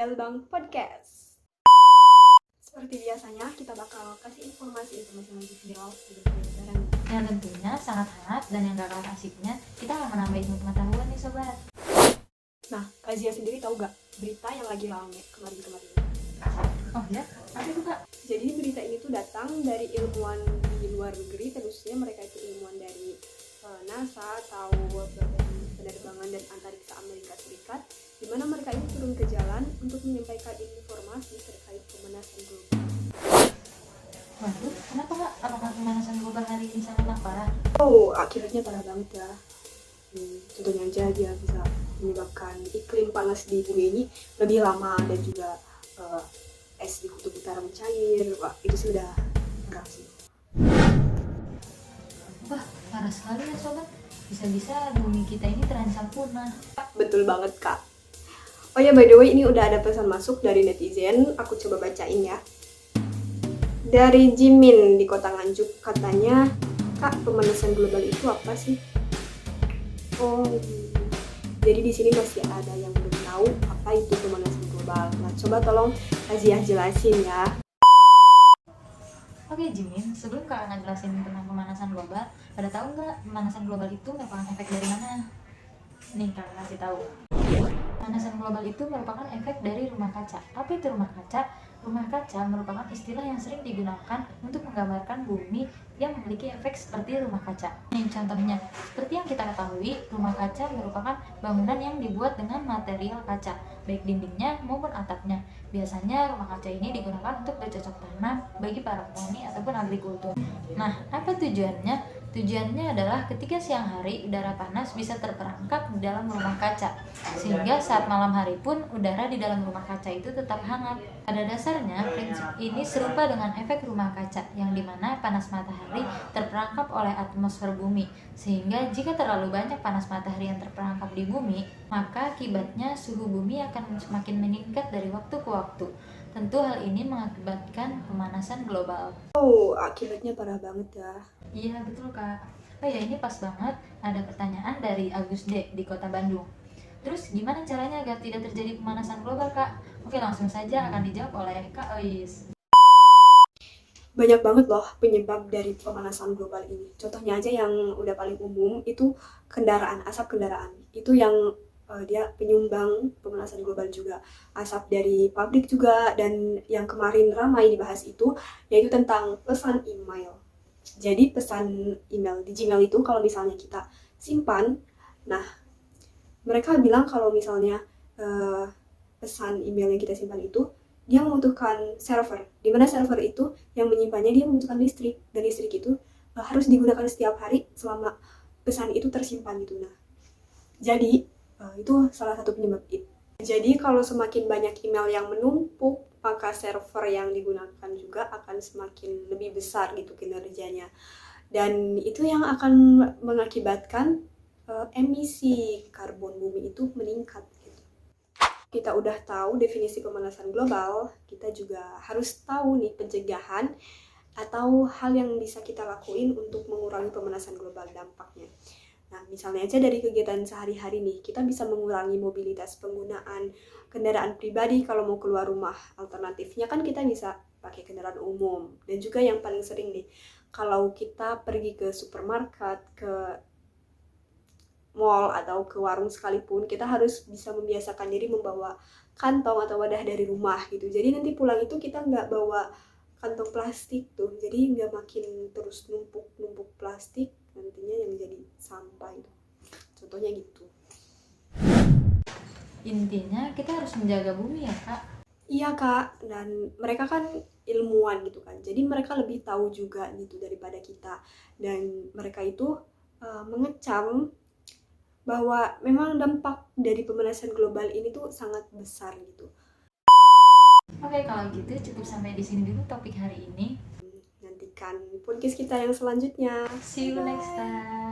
Dalbang Podcast. Seperti biasanya, kita bakal kasih informasi lagi viral yang tentunya sangat hangat dan yang gak kalah asiknya, kita akan menambah ilmu pengetahuan nih sobat. Nah, Kak Zia sendiri tahu gak berita yang lagi rame kemarin-kemarin? Oh ya? Apa itu Kak? Jadi berita ini tuh datang dari ilmuwan di luar negeri, terusnya mereka itu ilmuwan dari NASA atau Badan Penerbangan dan Antariksa Amerika Serikat, di mana mereka ini turun ke jalan untuk menyampaikan informasi terkait pemanasan global. Waduh, kenapa Kak? Apakah pemanasan global hari ini sangat parah? Oh, akibatnya parah banget ya. Contohnya aja dia bisa menyebabkan iklim panas di bumi ini lebih lama dan juga es di kutub utara mencair. Wah, itu sudah parah sih. Wah, parah sekali ya sobat. Bisa-bisa bumi kita ini terancam punah. Betul banget Kak. Oh ya, by the way, ini udah ada pesan masuk dari netizen. Aku coba bacain ya. Dari Jimin di Kota Nganjuk, katanya, Kak, pemanasan global itu apa sih? Oh, jadi di sini masih ada yang belum tahu apa itu pemanasan global. Nah, coba tolong Aziah jelasin ya. Oke Jimin, sebelum Kak ngejelasin tentang pemanasan global, pada tahu nggak pemanasan global itu merupakan efek dari mana? Nih Kak kasih tahu. Pemanasan global itu merupakan efek dari rumah kaca. Apa itu rumah kaca? Rumah kaca merupakan istilah yang sering digunakan untuk menggambarkan bumi yang memiliki efek seperti rumah kaca. Nih contohnya, seperti yang kita ketahui, rumah kaca merupakan bangunan yang dibuat dengan material kaca, baik dindingnya maupun atapnya. Biasanya rumah kaca ini digunakan untuk bercocok tanam bagi para petani ataupun agrikultur. Nah, apa tujuannya? Tujuannya adalah ketika siang hari udara panas bisa terperangkap di dalam rumah kaca, sehingga saat malam hari pun udara di dalam rumah kaca itu tetap hangat. Pada dasarnya, prinsip ini serupa dengan efek rumah kaca, yang dimana panas matahari terperangkap oleh atmosfer bumi, sehingga jika terlalu banyak panas matahari yang terperangkap di bumi, maka akibatnya suhu bumi akan semakin meningkat dari waktu ke waktu. Tentu hal ini mengakibatkan pemanasan global. Oh, akibatnya parah banget ya. Iya betul Kak. Oh ya, ini pas banget ada pertanyaan dari Agus D di Kota Bandung. Terus gimana caranya agar tidak terjadi pemanasan global Kak? Oke, langsung saja akan dijawab oleh Kak Ois. Banyak banget loh penyebab dari pemanasan global ini. Contohnya aja yang udah paling umum itu kendaraan, asap kendaraan. Itu yang dia penyumbang pemanasan global juga. Asap dari pabrik juga, dan yang kemarin ramai dibahas itu yaitu tentang pesan email. Jadi pesan email di Gmail itu kalau misalnya kita simpan, nah mereka bilang kalau misalnya pesan email yang kita simpan itu dia membutuhkan server, di mana server itu yang menyimpannya dia membutuhkan listrik, dan listrik itu harus digunakan setiap hari selama pesan itu tersimpan gitu. Nah, jadi itu salah satu penyebab itu. Jadi kalau semakin banyak email yang menumpuk, maka server yang digunakan juga akan semakin lebih besar gitu kinerjanya, dan itu yang akan mengakibatkan emisi karbon bumi itu meningkat. Kita udah tahu definisi pemanasan global, kita juga harus tahu nih pencegahan atau hal yang bisa kita lakuin untuk mengurangi pemanasan global dampaknya. Nah, misalnya aja dari kegiatan sehari-hari nih, kita bisa mengurangi mobilitas penggunaan kendaraan pribadi kalau mau keluar rumah. Alternatifnya kan kita bisa pakai kendaraan umum. Dan juga yang paling sering nih, kalau kita pergi ke supermarket, ke mall atau ke warung sekalipun, kita harus bisa membiasakan diri membawa kantong atau wadah dari rumah gitu. Jadi nanti pulang itu kita nggak bawa kantong plastik tuh, jadi nggak makin terus numpuk plastik, nantinya yang jadi sampah itu. Contohnya gitu. Intinya kita harus menjaga bumi ya Kak. Iya Kak, dan mereka kan ilmuwan gitu kan, jadi mereka lebih tahu juga gitu daripada kita, dan mereka itu mengecam bahwa memang dampak dari pemanasan global ini tuh sangat besar gitu. Oke, kalau gitu cukup sampai di sini dulu topik hari ini. Nantikan podcast kita yang selanjutnya. See you next time.